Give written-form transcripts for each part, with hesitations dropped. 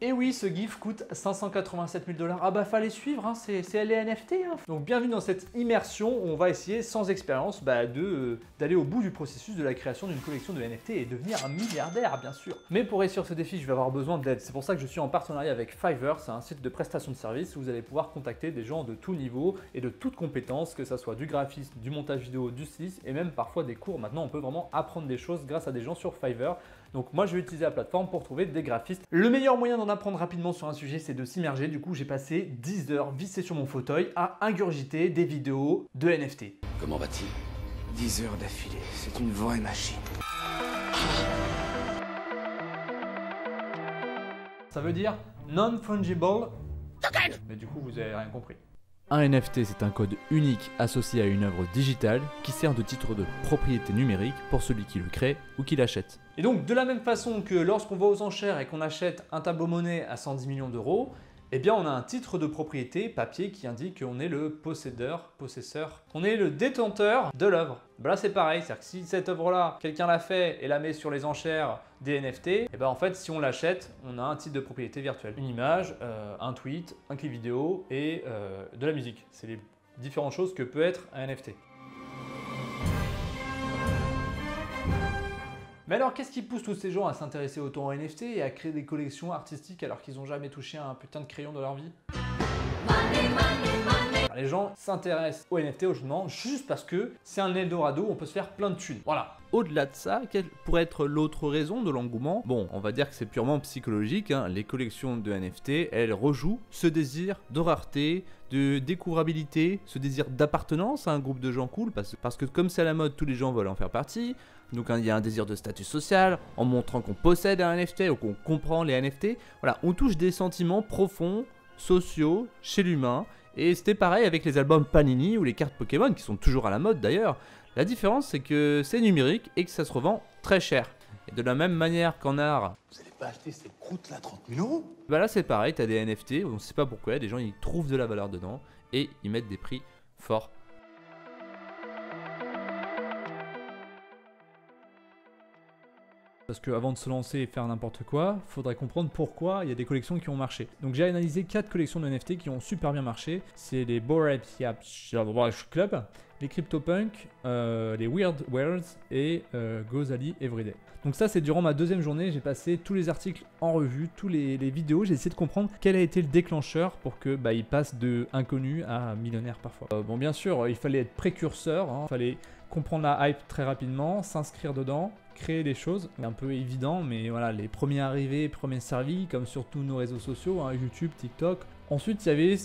Et oui, ce GIF coûte 587 000 $. Ah bah fallait suivre, hein, c'est les NFT. Hein. Donc bienvenue dans cette immersion où on va essayer sans expérience d'aller au bout du processus de la création d'une collection de NFT et devenir un milliardaire bien sûr. Mais pour réussir ce défi, je vais avoir besoin d'aide. C'est pour ça que je suis en partenariat avec Fiverr, c'est un site de prestation de services où vous allez pouvoir contacter des gens de tout niveau et de toutes compétences, que ce soit du graphisme, du montage vidéo, du stylisme et même parfois des cours. Maintenant on peut vraiment apprendre des choses grâce à des gens sur Fiverr. Donc moi je vais utiliser la plateforme pour trouver des graphistes. Le meilleur moyen d'en apprendre rapidement sur un sujet, c'est de s'immerger. Du coup j'ai passé 10 heures vissé sur mon fauteuil à ingurgiter des vidéos de NFT. Comment va-t-il? 10 heures d'affilée, c'est une vraie machine. Ça veut dire non-fungible. Mais du coup vous avez rien compris. Un NFT, c'est un code unique associé à une œuvre digitale qui sert de titre de propriété numérique pour celui qui le crée ou qui l'achète. Et donc de la même façon que lorsqu'on va aux enchères et qu'on achète un tableau monnaie à 110 millions d'euros, eh bien on a un titre de propriété papier qui indique qu'on est le possesseur, on est le détenteur de l'œuvre. Ben là c'est pareil, c'est-à-dire que si cette œuvre-là, quelqu'un l'a fait et la met sur les enchères des NFT, et ben en fait si on l'achète, on a un titre de propriété virtuel. Une image, un tweet, un clip vidéo et de la musique. C'est les différentes choses que peut être un NFT. Mais alors, qu'est-ce qui pousse tous ces gens à s'intéresser autant aux NFT et à créer des collections artistiques alors qu'ils n'ont jamais touché à un putain de crayon de leur vie? Alors, les gens s'intéressent aux NFT aujourd'hui juste parce que c'est un Eldorado où on peut se faire plein de thunes. Voilà. Au-delà de ça, quelle pourrait être l'autre raison de l'engouement? Bon, on va dire que c'est purement psychologique, hein. Les collections de NFT, elles rejouent ce désir de rareté, de découvrabilité, ce désir d'appartenance à un groupe de gens cool, parce que comme c'est à la mode, tous les gens veulent en faire partie. Donc il y a un désir de statut social, en montrant qu'on possède un NFT ou qu'on comprend les NFT. Voilà, on touche des sentiments profonds, sociaux, chez l'humain. Et c'était pareil avec les albums Panini ou les cartes Pokémon, qui sont toujours à la mode d'ailleurs. La différence, c'est que c'est numérique et que ça se revend très cher. Et de la même manière qu'en art... Vous n'allez pas acheter cette croûte là 30 000 €? Bah là c'est pareil, t'as des NFT, on ne sait pas pourquoi, des gens ils trouvent de la valeur dedans et ils mettent des prix forts. Parce qu'avant de se lancer et faire n'importe quoi, il faudrait comprendre pourquoi il y a des collections qui ont marché. Donc j'ai analysé 4 collections de NFT qui ont super bien marché. C'est les Bored Ape Club, les CryptoPunk, les Weird Worlds et Gozali Everyday. Donc ça c'est durant ma deuxième journée, j'ai passé tous les articles en revue, tous les vidéos, j'ai essayé de comprendre quel a été le déclencheur pour que il passe de inconnu à millionnaire parfois. Bon bien sûr, il fallait être précurseur, hein, il fallait comprendre la hype très rapidement, s'inscrire dedans, créer des choses, un peu évident, mais voilà, les premiers arrivés, premiers servis, comme sur tous nos réseaux sociaux, hein, YouTube, TikTok. Ensuite, il y avait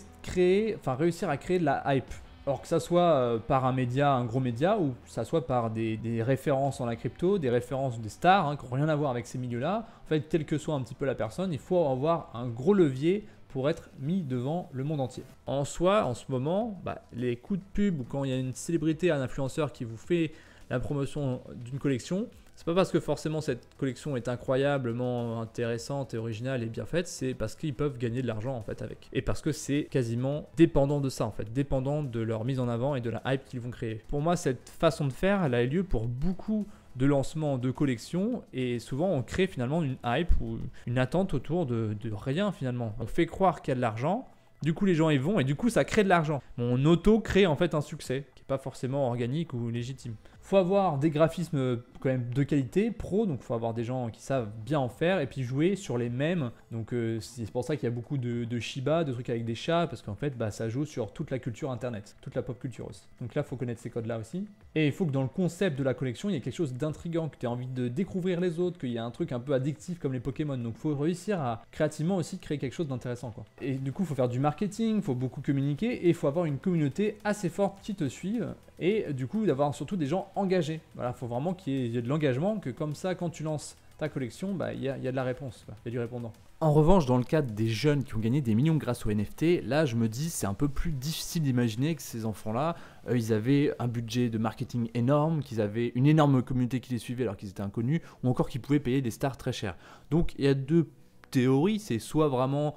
réussir à créer de la hype. Alors que ça soit par un média, un gros média, ou ça soit par des références en la crypto, des références des stars, hein, qui n'ont rien à voir avec ces milieux-là. En fait, quelle que soit un petit peu la personne, il faut avoir un gros levier pour être mis devant le monde entier. En soi, en ce moment, les coups de pub ou quand il y a une célébrité, un influenceur qui vous fait la promotion d'une collection, c'est pas parce que forcément cette collection est incroyablement intéressante et originale et bien faite, c'est parce qu'ils peuvent gagner de l'argent en fait avec. Et parce que c'est quasiment dépendant de ça en fait, dépendant de leur mise en avant et de la hype qu'ils vont créer. Pour moi, cette façon de faire, elle a eu lieu pour beaucoup de lancements de collections et souvent on crée finalement une hype ou une attente autour de rien finalement. On fait croire qu'il y a de l'argent, du coup les gens y vont et du coup ça crée de l'argent. On auto-crée en fait un succès qui n'est pas forcément organique ou légitime. Faut avoir des graphismes quand même de qualité, pro, donc il faut avoir des gens qui savent bien en faire et puis jouer sur les mêmes. Donc c'est pour ça qu'il y a beaucoup de Shiba, de trucs avec des chats, parce qu'en fait ça joue sur toute la culture internet, toute la pop culture aussi. Donc là il faut connaître ces codes là aussi. Et il faut que dans le concept de la collection, il y ait quelque chose d'intriguant, que tu aies envie de découvrir les autres, qu'il y a un truc un peu addictif comme les Pokémon. Donc il faut réussir à créativement aussi créer quelque chose d'intéressant, quoi. Et du coup il faut faire du marketing, il faut beaucoup communiquer et il faut avoir une communauté assez forte qui te suive. Et du coup d'avoir surtout des gens engagés. Voilà, il faut vraiment qu'il y ait de l'engagement, que comme ça quand tu lances ta collection, il y a de la réponse, il y a du répondant. En revanche, dans le cadre des jeunes qui ont gagné des millions grâce aux NFT, là je me dis c'est un peu plus difficile d'imaginer que ces enfants-là, ils avaient un budget de marketing énorme, qu'ils avaient une énorme communauté qui les suivait alors qu'ils étaient inconnus, ou encore qu'ils pouvaient payer des stars très chères. Donc il y a deux théories, c'est soit vraiment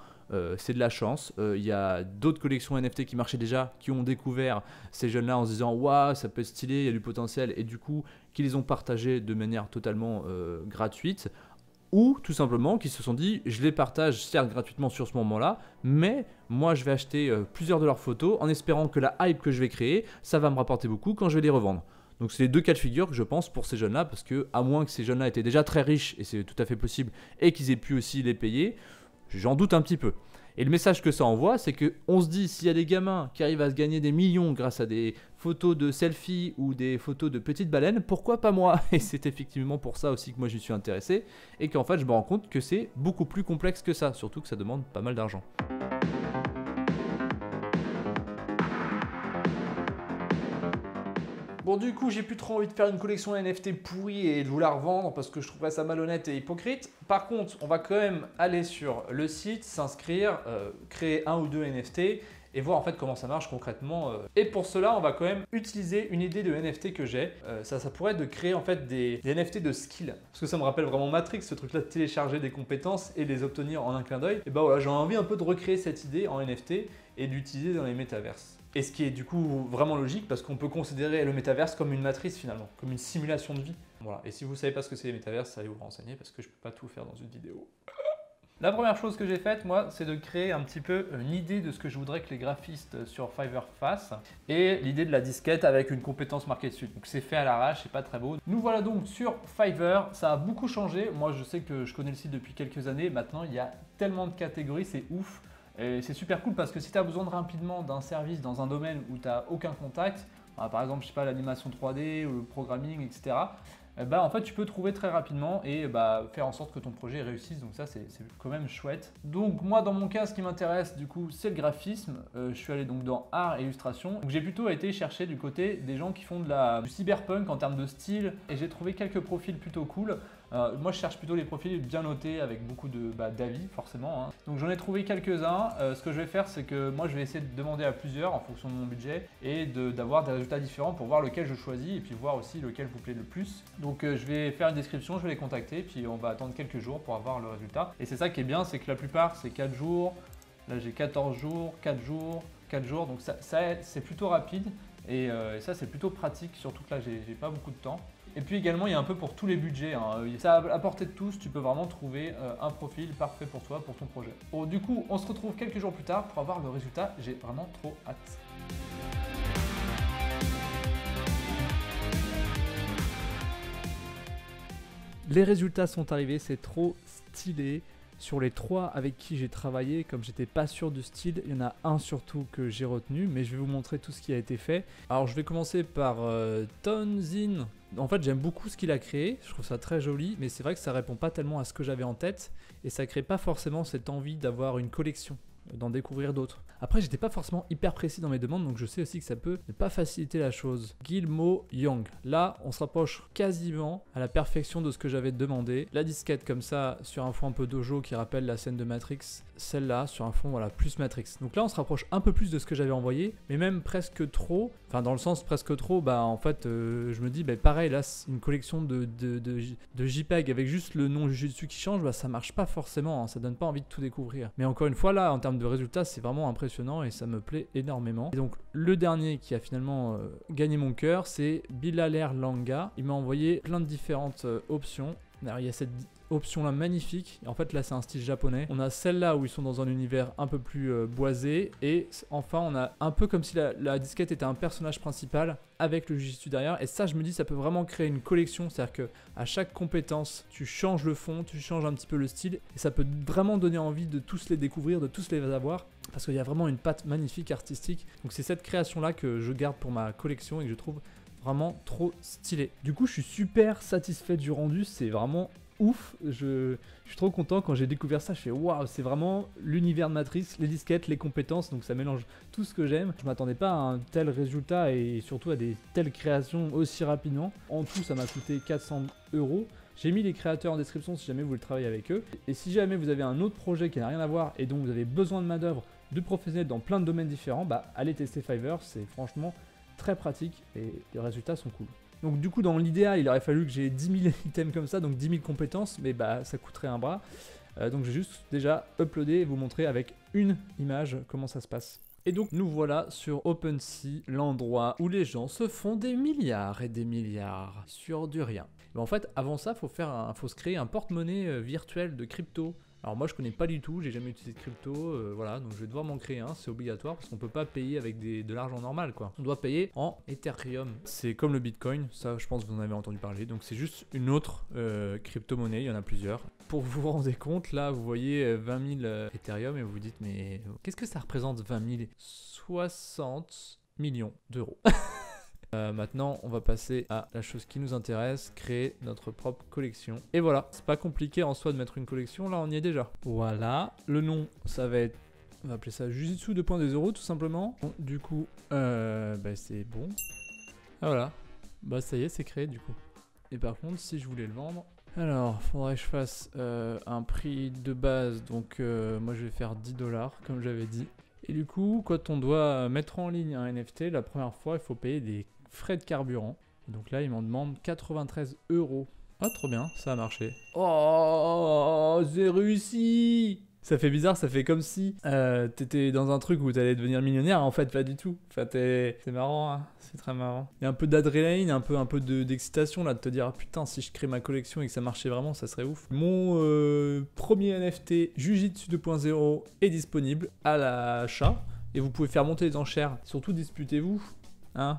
c'est de la chance. Il y a d'autres collections NFT qui marchaient déjà, qui ont découvert ces jeunes-là en se disant waouh, ça peut être stylé, il y a du potentiel, et du coup, qui les ont partagés de manière totalement gratuite. ou tout simplement qui se sont dit je les partage certes gratuitement sur ce moment-là, mais moi je vais acheter plusieurs de leurs photos en espérant que la hype que je vais créer, ça va me rapporter beaucoup quand je vais les revendre. Donc c'est les deux cas de figure que je pense pour ces jeunes-là, parce que à moins que ces jeunes-là étaient déjà très riches, et c'est tout à fait possible, et qu'ils aient pu aussi les payer, j'en doute un petit peu. Et le message que ça envoie, c'est qu'on se dit, s'il y a des gamins qui arrivent à se gagner des millions grâce à des photos de selfies ou des photos de petites baleines, pourquoi pas moi? Et c'est effectivement pour ça aussi que moi j'y suis intéressé, et qu'en fait je me rends compte que c'est beaucoup plus complexe que ça, surtout que ça demande pas mal d'argent. Bon, du coup, j'ai plus trop envie de faire une collection NFT pourrie et de vous la revendre parce que je trouverais ça malhonnête et hypocrite. Par contre, on va quand même aller sur le site, s'inscrire, créer un ou deux NFT et voir en fait comment ça marche concrètement. Et pour cela, on va quand même utiliser une idée de NFT que j'ai. Ça pourrait être de créer en fait des NFT de skills. Parce que ça me rappelle vraiment Matrix, ce truc-là de télécharger des compétences et les obtenir en un clin d'œil. Et bah voilà, j'ai envie un peu de recréer cette idée en NFT et d'utiliser dans les métaverses. Et ce qui est du coup vraiment logique parce qu'on peut considérer le métaverse comme une matrice finalement, comme une simulation de vie. Voilà. Et si vous ne savez pas ce que c'est les métaverses, allez vous renseigner parce que je ne peux pas tout faire dans une vidéo. La première chose que j'ai faite, moi, c'est de créer un petit peu une idée de ce que je voudrais que les graphistes sur Fiverr fassent et l'idée de la disquette avec une compétence marquée dessus. Donc c'est fait à l'arrache, c'est pas très beau. Nous voilà donc sur Fiverr, ça a beaucoup changé. Moi, je sais que je connais le site depuis quelques années. Maintenant, il y a tellement de catégories, c'est ouf. Et c'est super cool parce que si tu as besoin de rapidement d'un service dans un domaine où tu n'as aucun contact, par exemple, je sais pas, l'animation 3D ou le programming, etc., en fait, tu peux trouver très rapidement et faire en sorte que ton projet réussisse. Donc ça, c'est quand même chouette. Donc moi, dans mon cas, ce qui m'intéresse, du coup, c'est le graphisme. Je suis allé donc dans art et illustration. Donc j'ai plutôt été chercher du côté des gens qui font du cyberpunk en termes de style et j'ai trouvé quelques profils plutôt cool. Moi, je cherche plutôt les profils bien notés avec beaucoup d'avis, forcément. Donc, j'en ai trouvé quelques-uns. Ce que je vais faire, c'est que moi, je vais essayer de demander à plusieurs en fonction de mon budget et d'avoir des résultats différents pour voir lequel je choisis et puis voir aussi lequel vous plaît le plus. Donc, je vais faire une description, je vais les contacter, puis on va attendre quelques jours pour avoir le résultat. Et c'est ça qui est bien, c'est que la plupart, c'est 4 jours. Là, j'ai 14 jours, 4 jours, 4 jours. Donc, ça c'est plutôt rapide et ça, c'est plutôt pratique, surtout que là, j'ai pas beaucoup de temps. Et puis également, il y a un peu pour tous les budgets. Ça à portée de tous, tu peux vraiment trouver un profil parfait pour toi, pour ton projet. Bon, du coup, on se retrouve quelques jours plus tard pour avoir le résultat. J'ai vraiment trop hâte. Les résultats sont arrivés, c'est trop stylé. Sur les 3 avec qui j'ai travaillé, comme j'étais pas sûr du style, il y en a un surtout que j'ai retenu, mais je vais vous montrer tout ce qui a été fait. Alors je vais commencer par Tonzin. En fait, j'aime beaucoup ce qu'il a créé, je trouve ça très joli, mais c'est vrai que ça répond pas tellement à ce que j'avais en tête et ça crée pas forcément cette envie d'avoir une collection, d'en découvrir d'autres. Après, j'étais pas forcément hyper précis dans mes demandes, donc je sais aussi que ça peut ne pas faciliter la chose. Gilmo Young. Là, on se rapproche quasiment à la perfection de ce que j'avais demandé. La disquette comme ça, sur un fond un peu dojo qui rappelle la scène de Matrix. Celle-là, sur un fond, voilà, plus Matrix. Donc là, on se rapproche un peu plus de ce que j'avais envoyé, mais même presque trop. Enfin, dans le sens presque trop, en fait, je me dis, pareil, là, c'est une collection de JPEG avec juste le nom Jujutsu qui change, ça marche pas forcément, ça donne pas envie de tout découvrir. Mais encore une fois, là, en termes de résultats, c'est vraiment impressionnant et ça me plaît énormément. Et donc, le dernier qui a finalement gagné mon cœur, c'est Bilaler Langa. Il m'a envoyé plein de différentes options. Alors, il y a cette option là magnifique, en fait là c'est un style japonais. On a celle-là où ils sont dans un univers un peu plus boisé et enfin on a un peu comme si la disquette était un personnage principal avec le jujutsu derrière et ça je me dis ça peut vraiment créer une collection, c'est-à-dire que à chaque compétence tu changes le fond, tu changes un petit peu le style et ça peut vraiment donner envie de tous les découvrir, de tous les avoir parce qu'il y a vraiment une patte magnifique artistique. Donc c'est cette création là que je garde pour ma collection et que je trouve vraiment trop stylé. Du coup je suis super satisfait du rendu, c'est vraiment ouf, je suis trop content quand j'ai découvert ça, je fais waouh, c'est vraiment l'univers de Matrix, les disquettes, les compétences, donc ça mélange tout ce que j'aime. Je m'attendais pas à un tel résultat et surtout à des telles créations aussi rapidement. En tout ça m'a coûté 400 €. J'ai mis les créateurs en description si jamais vous voulez travailler avec eux. Et si jamais vous avez un autre projet qui n'a rien à voir et dont vous avez besoin de main d'œuvre, de professionnels dans plein de domaines différents, allez tester Fiverr, c'est franchement très pratique et les résultats sont cool. Donc du coup dans l'idéal il aurait fallu que j'ai 10 000 items comme ça, donc 10 000 compétences, mais ça coûterait un bras. Donc j'ai juste déjà uploadé et vous montrer avec une image comment ça se passe. Et donc nous voilà sur OpenSea, l'endroit où les gens se font des milliards et des milliards sur du rien. Mais en fait, avant ça, faut se créer un porte-monnaie virtuel de crypto. Alors moi je connais pas du tout, j'ai jamais utilisé de crypto, voilà, donc je vais devoir m'en créer un, c'est obligatoire parce qu'on peut pas payer avec de l'argent normal quoi. On doit payer en Ethereum. C'est comme le Bitcoin, ça je pense que vous en avez entendu parler, donc c'est juste une autre crypto-monnaie, il y en a plusieurs. Pour que vous vous rendez compte, là vous voyez 20 000 Ethereum et vous vous dites mais qu'est-ce que ça représente 20 000 60 millions d'euros. Maintenant, on va passer à la chose qui nous intéresse, créer notre propre collection. Et voilà, c'est pas compliqué en soi de mettre une collection, là on y est déjà. Voilà, le nom, ça va être, on va appeler ça Jujitsu 2.0 tout simplement. Bon, du coup, c'est bon. Ah voilà, bah ça y est, c'est créé du coup. Et par contre, si je voulais le vendre, alors, faudrait que je fasse un prix de base, donc moi je vais faire 10 $, comme j'avais dit. Et du coup, quand on doit mettre en ligne un NFT, la première fois, il faut payer des frais de carburant. Donc là, ils m'en demandent 93 €. Ah, trop bien, ça a marché. Oh, j'ai réussi! Ça fait bizarre, ça fait comme si t'étais dans un truc où t'allais devenir millionnaire, en fait pas du tout. Enfin, c'est marrant, hein, c'est très marrant. Il y a un peu d'adrénaline, un peu d'excitation là, de te dire ah putain, si je crée ma collection et que ça marchait vraiment, ça serait ouf. Mon premier NFT Jujitsu 2.0 est disponible à l'achat et vous pouvez faire monter les enchères. Surtout disputez-vous, hein,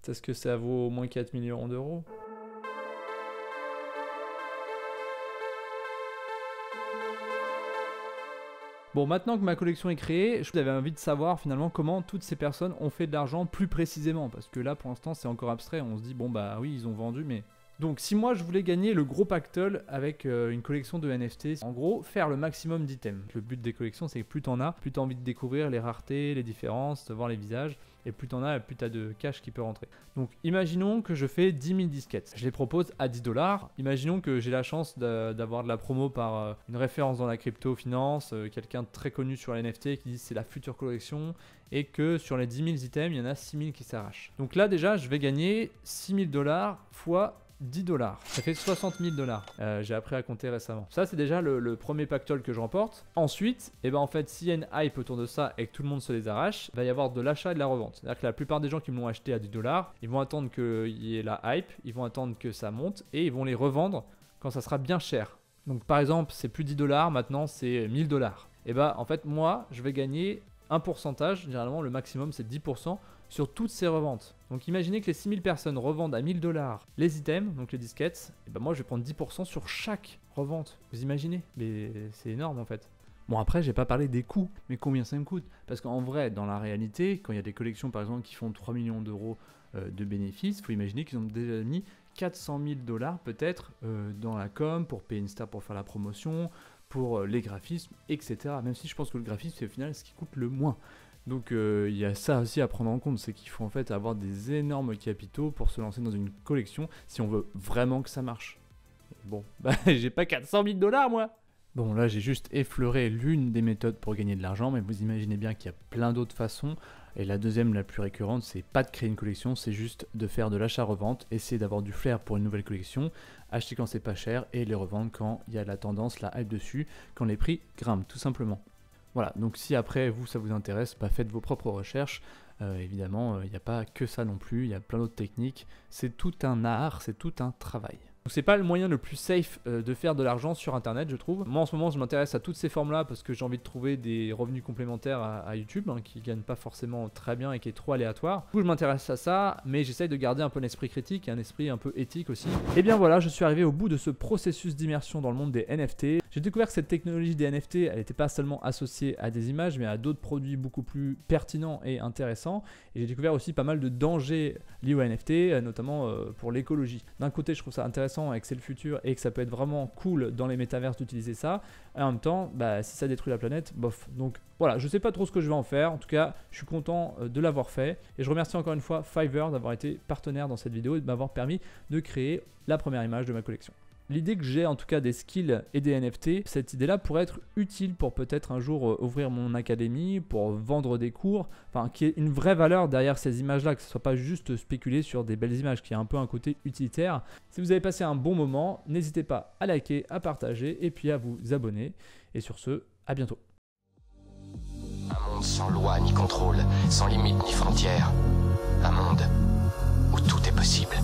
parce que ça vaut au moins 4 millions d'euros. Bon, maintenant que ma collection est créée, j'avais envie de savoir finalement comment toutes ces personnes ont fait de l'argent plus précisément. Parce que là, pour l'instant, c'est encore abstrait. On se dit, bon bah oui, ils ont vendu, mais... Donc, si moi, je voulais gagner le gros pactole avec une collection de NFT, en gros, faire le maximum d'items. Le but des collections, c'est que plus t'en as, plus t'as envie de découvrir les raretés, les différences, de voir les visages. Et plus t'en as, plus t'as de cash qui peut rentrer. Donc, imaginons que je fais 10 000 disquettes. Je les propose à 10 $. Imaginons que j'ai la chance d'avoir de la promo par une référence dans la crypto-finance, quelqu'un de très connu sur les NFT qui dit c'est la future collection, et que sur les 10 000 items, il y en a 6 000 qui s'arrachent. Donc là, déjà, je vais gagner 6 000 $ fois 10 $. Ça fait 60 000 $. J'ai appris à compter récemment. Ça, c'est déjà le premier pactole que je remporte. Ensuite, en fait, s'il y a une hype autour de ça et que tout le monde se les arrache, il va y avoir de l'achat et de la revente. C'est-à-dire que la plupart des gens qui me l'ont acheté à 10 $, ils vont attendre qu'il y ait la hype, ils vont attendre que ça monte et ils vont les revendre quand ça sera bien cher. Donc, par exemple, c'est plus 10 $, maintenant c'est 1000 $. Et en fait, moi, je vais gagner un pourcentage, généralement le maximum c'est 10%, sur toutes ces reventes. Donc imaginez que les 6000 personnes revendent à 1000 $ les items, donc les disquettes, et moi je vais prendre 10% sur chaque revente. Vous imaginez? Mais c'est énorme en fait. Bon après j'ai pas parlé des coûts, mais combien ça me coûte? Parce qu'en vrai, dans la réalité, quand il y a des collections par exemple qui font 3 millions d'euros de bénéfices, il faut imaginer qu'ils ont déjà mis 400 000 $ peut-être dans la com pour payer une star pour faire la promotion, pour les graphismes, etc. Même si je pense que le graphisme c'est au final ce qui coûte le moins. Donc il y a ça aussi à prendre en compte, c'est qu'il faut en fait avoir des énormes capitaux pour se lancer dans une collection si on veut vraiment que ça marche. Bon, j'ai pas 400 000 $ moi. Bon là j'ai juste effleuré l'une des méthodes pour gagner de l'argent, mais vous imaginez bien qu'il y a plein d'autres façons. Et la deuxième, la plus récurrente, c'est pas de créer une collection, c'est juste de faire de l'achat-revente, essayer d'avoir du flair pour une nouvelle collection, acheter quand c'est pas cher et les revendre quand il y a la tendance, la hype dessus, quand les prix grimpent tout simplement. Voilà, donc si après vous ça vous intéresse, faites vos propres recherches. Évidemment, il n'y a pas que ça non plus, il y a plein d'autres techniques. C'est tout un art, c'est tout un travail. Donc c'est pas le moyen le plus safe de faire de l'argent sur internet, je trouve. Moi en ce moment je m'intéresse à toutes ces formes là parce que j'ai envie de trouver des revenus complémentaires à YouTube qui gagnent pas forcément très bien et qui est trop aléatoire. Du coup je m'intéresse à ça, mais j'essaye de garder un peu l'esprit critique et un esprit un peu éthique aussi. Et bien voilà, je suis arrivé au bout de ce processus d'immersion dans le monde des NFT. J'ai découvert que cette technologie des NFT, elle n'était pas seulement associée à des images, mais à d'autres produits beaucoup plus pertinents et intéressants. Et j'ai découvert aussi pas mal de dangers liés aux NFT, notamment pour l'écologie. D'un côté, je trouve ça intéressant et que c'est le futur et que ça peut être vraiment cool dans les métaverses d'utiliser ça. Et en même temps, si ça détruit la planète, bof. Donc voilà, je sais pas trop ce que je vais en faire. En tout cas, je suis content de l'avoir fait. Et je remercie encore une fois Fiverr d'avoir été partenaire dans cette vidéo et de m'avoir permis de créer la première image de ma collection. L'idée que j'ai en tout cas des skills et des NFT, cette idée-là pourrait être utile pour peut-être un jour ouvrir mon académie, pour vendre des cours, enfin qu'il y ait une vraie valeur derrière ces images-là, que ce ne soit pas juste spéculer sur des belles images, qu'il y ait un peu un côté utilitaire. Si vous avez passé un bon moment, n'hésitez pas à liker, à partager et puis à vous abonner. Et sur ce, à bientôt. Un monde sans loi ni contrôle, sans limite ni frontières. Un monde où tout est possible.